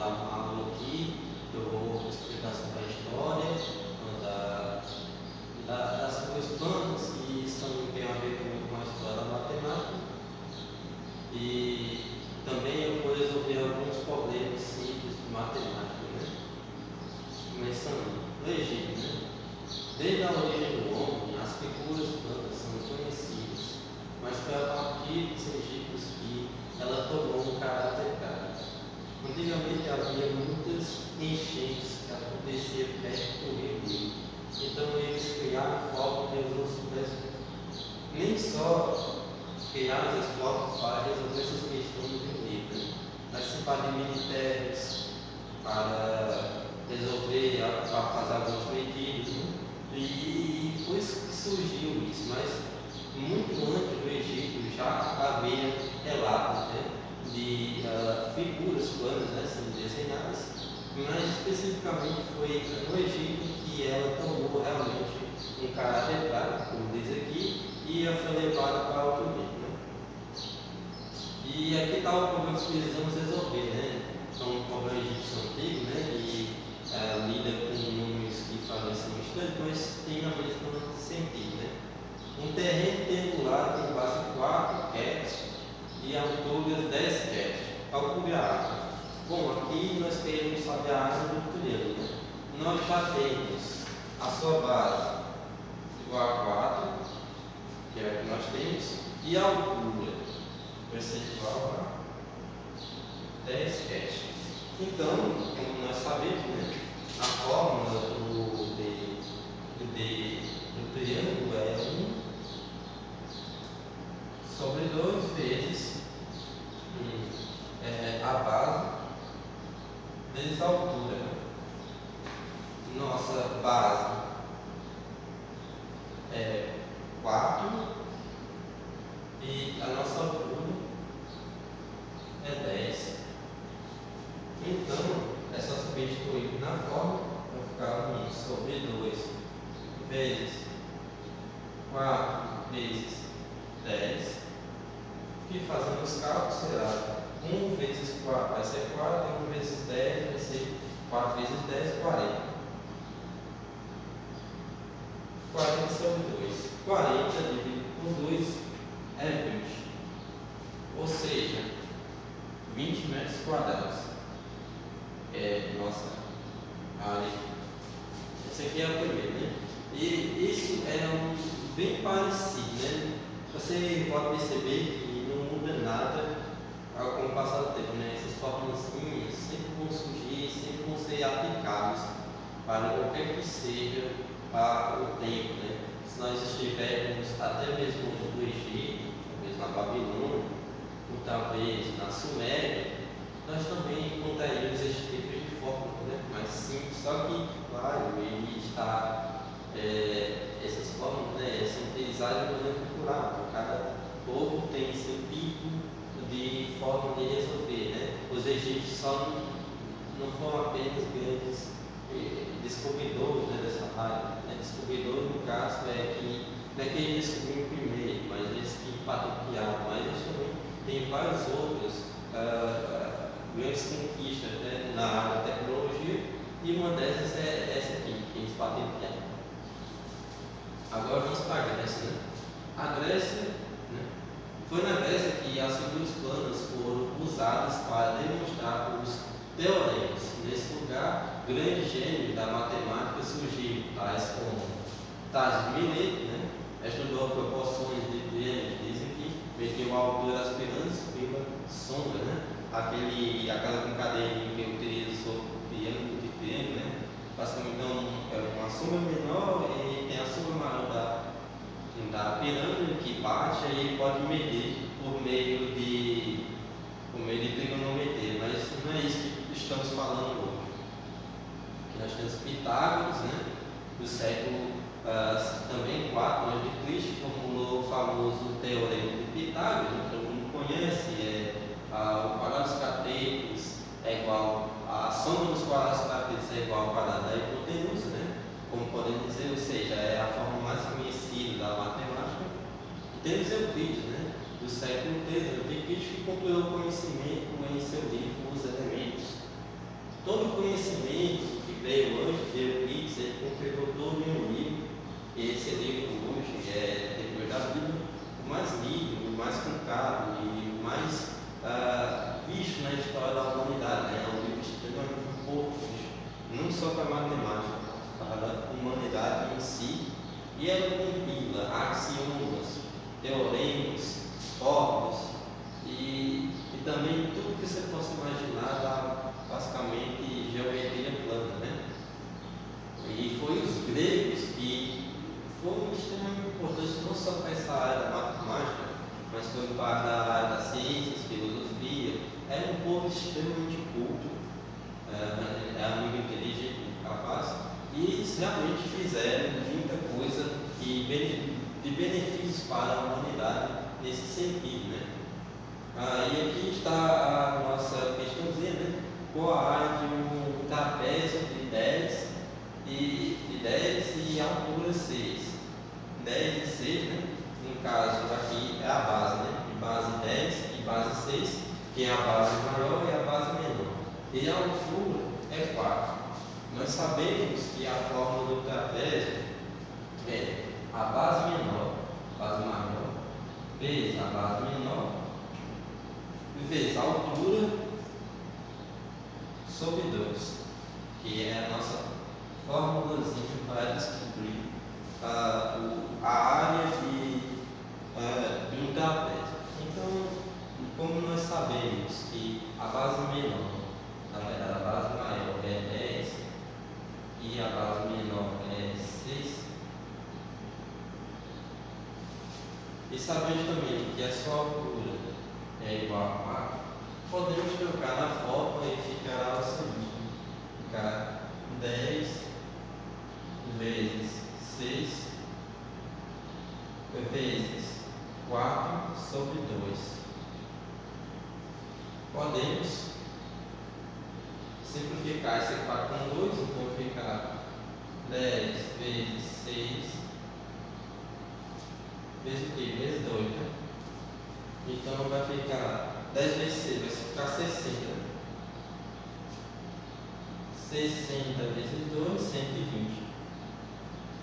dar uma aula aqui, eu vou explicar sobre a história das coisas planas que tem a ver com a história da matemática, e também eu vou resolver alguns problemas simples de matemática, né? Começando no Egito, né? Desde a origem do homem, as figuras planas são conhecidas, mas foi a partir dos egípcios que ela tomou um caráter prático. Antigamente havia muitas enchentes que aconteciam perto do Rio Nilo, então eles criaram formas de resolver, nem só criaram as formas para resolver essas questões do Rio Nilo, né? Participaram de minitérios para resolver, para fazer algumas medidas, né? E depois que surgiu isso, mas muito antes do Egito já havia relatos, né, de figuras planas, né, sendo desenhadas, mas especificamente foi no Egito que ela tomou realmente um caráter prático, como diz aqui, e ela foi levada para outro nível, né? E aqui está o problema que precisamos resolver, né? Então, um problema egípcio antigo, né? E lida com números que fazem são estranhos, mas tem a mesma sentido, né? Um terreno triangular tem base 4 quetes e altura 10 quetes. Calcule a área. Bom, aqui nós queremos saber a área do triângulo, né? Nós já temos a sua base igual a 4, que é o que nós temos, e a altura vai ser igual a 10 quetes. Então, como nós sabemos, né, a fórmula do triângulo é 1 sobre 2 vezes a base vezes a altura. Nossa base é 4 e a nossa altura é 10. Então, é só substituir na forma, vai ficar 1 sobre 2 vezes 4 vezes 10, que fazendo os cálculos será 1 vezes 4 vai ser 4, e 1 vezes 10 vai ser 4 vezes 10, 40. 40 sobre 2. 40 dividido por 2 é 20. Ou seja, 20 metros quadrados. É nossa área. Esse aqui é o primeiro, né? E isso é bem parecido, né? Você pode perceber que não muda nada com o passar do tempo, né? Essas fórmulas sempre vão surgir, sempre vão ser aplicáveis para qualquer que seja o tempo, né? Se nós estivermos até mesmo no Egito, talvez na Babilônia, ou talvez na Suméria, nós também encontraríamos esse tipo de fórmula, né? Mas simples, só que, claro, ele está, essas fórmulas, né, são utilizadas de maneira cultural. Cada povo tem seu tipo de forma de resolver, né? Os egípcios só não foram apenas grandes descobridores, né, dessa área, né? Descobridor, no caso, não é que eles descobriram primeiro, mas eles que patentearam, mas eles também têm várias outras grandes conquistas, né, na área da tecnologia, e uma dessas é essa aqui, que eles patentearam. Agora vamos para a Grécia, né? A Grécia, né, foi na Grécia que as figuras planas foram usadas para demonstrar os teoremas. Nesse lugar, grandes gênios da matemática surgiram, tais como Tales de Mileto, né? Estudou proporções de triângulos, dizem que mediu a altura das pirâmides pela sombra, né? Aquela brincadeirinha que eu utilizou triângulo de triângulo, né? Basicamente, então, é uma sombra menor e tem a sombra maior da pirâmide que bate, e ele pode medir por meio de trigonometria, mas não é isso que estamos falando hoje. Aqui nós temos Pitágoras, né, do século também 4 a.C., formulou o famoso teorema de Pitágoras, né, que todo mundo conhece, o quadrado dos catetos é igual, a soma dos quadrados dos catetos é igual ao quadrado da hipotenusa, né, como podemos dizer, ou seja, é a forma mais conhecida da matemática. E temos Euclides, né, do século III, que compilou o conhecimento em seu livro Os Elementos. história da humanidade, né? É um livro extremamente importante, não só para a matemática, para a humanidade em si, e ela compila axiomas, teoremas, fórmulas e também tudo que você possa imaginar da basicamente geometria plana, né? E foi os gregos que foram extremamente importantes não só para essa área da matemática, mas foi para a área das ciências, filosofia. Era um povo extremamente culto, era muito inteligente, muito capaz, e eles realmente fizeram muita coisa de benefícios para a humanidade nesse sentido, né? E aqui está a nossa questãozinha, né? Qual a área de um trapézio de 10 e altura 6? 10 e 6, né? No caso aqui é a base, né? De base 10 e base 6, que é a base maior e a base menor. E a altura é 4. Nós sabemos que a fórmula do trapézio é a base menor, base maior, vezes a base menor, vezes a altura sobre 2, que é a nossa fórmulazinha para descobrir a área de um trapézio. Então, como nós sabemos que a base menor, na verdade a base maior é 10 e a base menor é 6, e sabemos também que a sua altura é igual a 4, podemos trocar na fórmula e ficará o seguinte: ficar 10 vezes 6 vezes 4 sobre 2. Podemos simplificar esse 4 com 2, então ficar 10 vezes 6 vezes o quê? Vezes 2, né? Então vai ficar 10 vezes 6, vai ficar 60. 60 vezes 2, 120.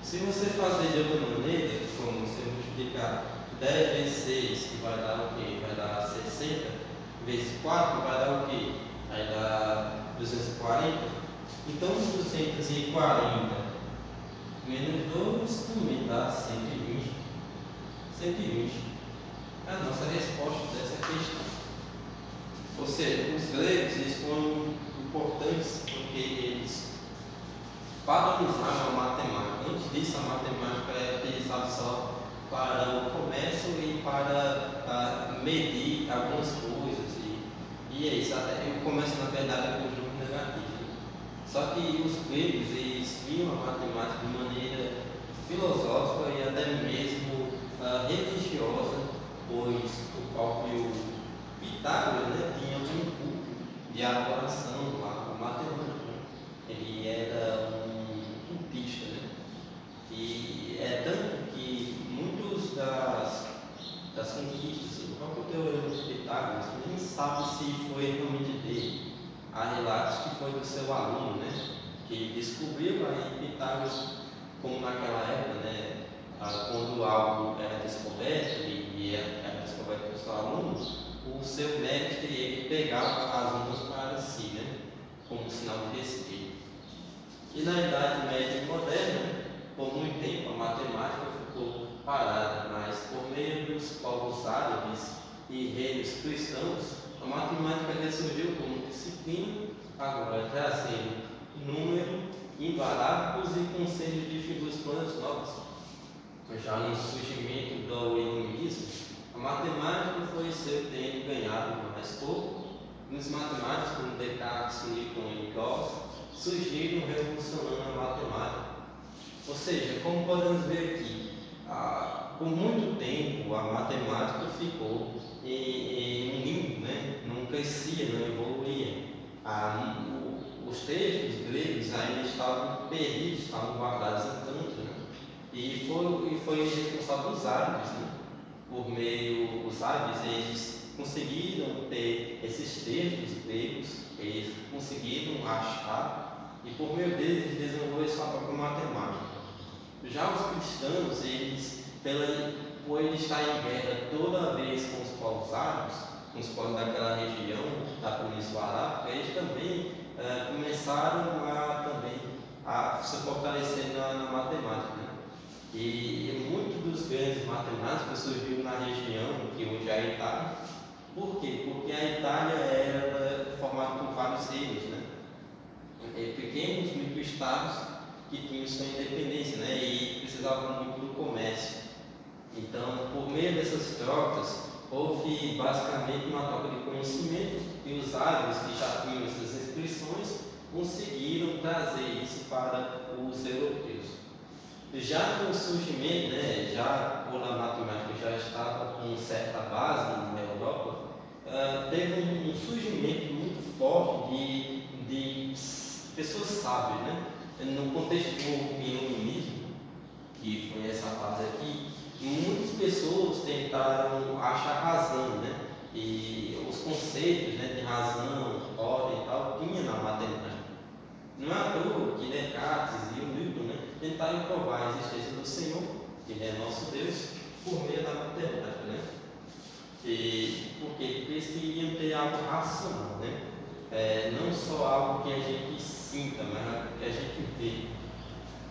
Se você fazer de outra maneira, como você multiplicar 10 vezes 6, que vai dar o quê? Vai dar 60, vezes 4, vai dar o quê? Vai dar 240. Então 240 menos 2 também dá 120. 120 é a nossa resposta dessa questão. Ou seja, os gregos eles foram importantes porque eles padronizaram a matemática. Antes disso, a matemática era utilizada só para o comércio e para medir algumas coisas. E é isso, até o comércio na verdade é um conjunto negativo. Só que os gregos eles viam a matemática de maneira filosófica e até mesmo religiosa, pois o próprio Pitágoras, né, tinha um culto de adoração lá, matemática. Ele era um cultista, né? E é tanto que muitas das conquistas, o próprio teorema de Pitágoras, nem sabe se foi realmente dele. Há relatos que foi do seu aluno, né? Que descobriu aí Pitágoras, como naquela época, né? Quando algo era descoberto e era descoberto pelo seu aluno, o seu mestre ele pegava as mãos para si, né? Como sinal de respeito. E na Idade Média moderna, por muito tempo a matemática ficou parada, mas por meio dos povos árabes e reinos cristãos, a matemática ressurgiu como disciplina, agora trazendo número invaráveis e conselhos de figuras planas novas. Já no surgimento do iluminismo, a matemática foi seu tempo ganhado mais pouco. Os matemáticos como Descartes, Newton e Gauss surgiram revolucionando a matemática. Ou seja, como podemos ver aqui, por muito tempo a matemática ficou em um limbo, né? Não crescia, não evoluía. Os textos gregos ainda estavam perdidos, estavam guardados em cantos, né? E foi responsável dos árabes, né? Por meio dos árabes, eles conseguiram ter esses textos gregos, eles conseguiram achar, e por meio deles eles desenvolveram sua própria matemática. Já os cristãos, eles, por eles estarem em guerra toda vez com os povos árabes, os povos daquela região, da Península Arábica, eles também começaram a se fortalecer na matemática. Né? E muitos dos grandes matemáticos surgiram na região que hoje é a Itália. Por quê? Porque a Itália era formada por vários reinos, né? Pequenos microestados que tinham sua independência, né? E precisavam muito do comércio. Então, por meio dessas trocas, houve basicamente uma troca de conhecimento e os árabes que já tinham essas inscrições conseguiram trazer isso para os europeus. Já com o surgimento, né, já quando a matemática já estava com certa base na Europa, teve um surgimento muito forte de pessoas sábias, né? No contexto do iluminismo, que foi essa fase aqui, muitas pessoas tentaram achar razão, né? E os conceitos, né, de razão, ordem e tal, tinha na matemática. Não é à toa que Descartes e o Newton, né, tentaram provar a existência do Senhor, que é nosso Deus, por meio da matemática, né? E por quê? Porque eles queriam ter algo racional, né? Não só algo que a gente sinta, mas algo que a gente vê.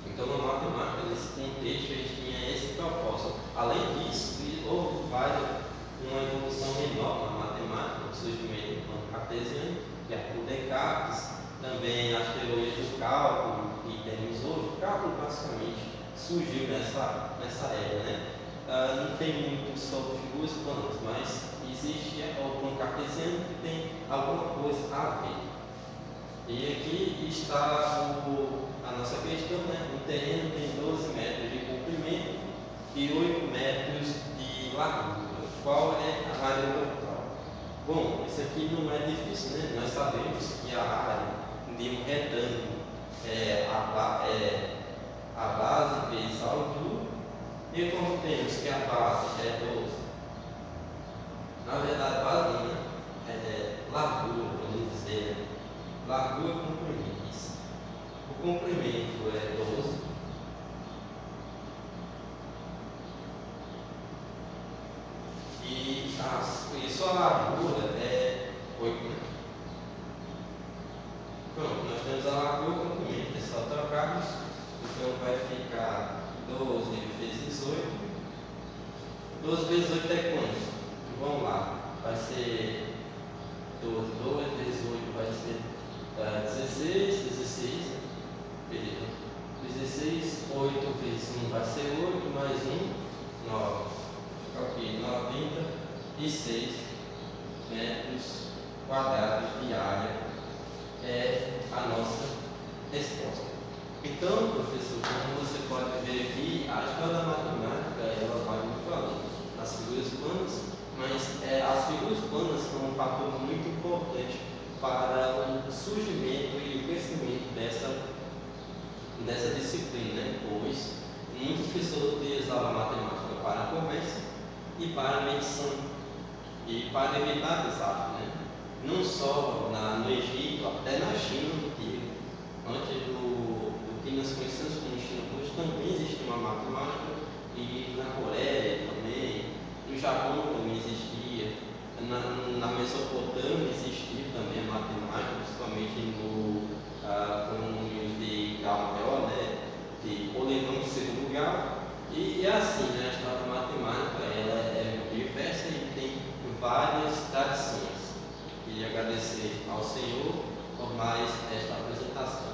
Então, na matemática, nesse contexto, eles tinham esse propósito. Além disso, houve uma evolução enorme na matemática, o surgimento do plano cartesiano, que é por Descartes, também as teorias do cálculo que temos hoje. O cálculo, basicamente, surgiu nessa era, né? Não tem muito sobre figuras planas, mas existe o plano cartesiano que tem alguma coisa a ver. E aqui está a nossa questão, né? O terreno tem 12 metros de comprimento e 8 metros de largura. Qual é a área total? Bom, isso aqui não é difícil, né? Nós sabemos que a área de um retângulo a base vezes a altura, e como temos que a base é 12, na verdade a base não, né? Largura, podemos dizer, né? Largura e comprimento. O comprimento é 12 e sua largura é 8, né? Pronto, nós temos a largura e o comprimento, é só trocarmos, então vai ficar 12 vezes 8. 12 vezes 8 é quanto? Vamos lá, vai ser 12 vezes 8 vai ser 16, beleza. 16, 8 vezes 1 vai ser 8, mais 1, 9. Fica aqui, 96 metros quadrados de área é a nossa resposta. Então, professor, como você pode ver aqui, a história da matemática ela vai muito além das figuras planas, mas as figuras planas são um fator muito importante para o surgimento e o crescimento dessa disciplina, né? Pois muitas pessoas utilizavam a matemática para a comércio e para a medição e para evitar desastre, né? Não só no Egito, até na China antiga, antes do que nós conhecemos como China hoje, também existia uma matemática, e na Coreia também, no Japão também existia, na Mesopotâmia existia também a matemática, principalmente com de grau maior, né, de polinômio de segundo grau, e assim, né, a história da matemática ela é diversa e tem várias tradições. Queria agradecer ao Senhor por mais esta apresentação.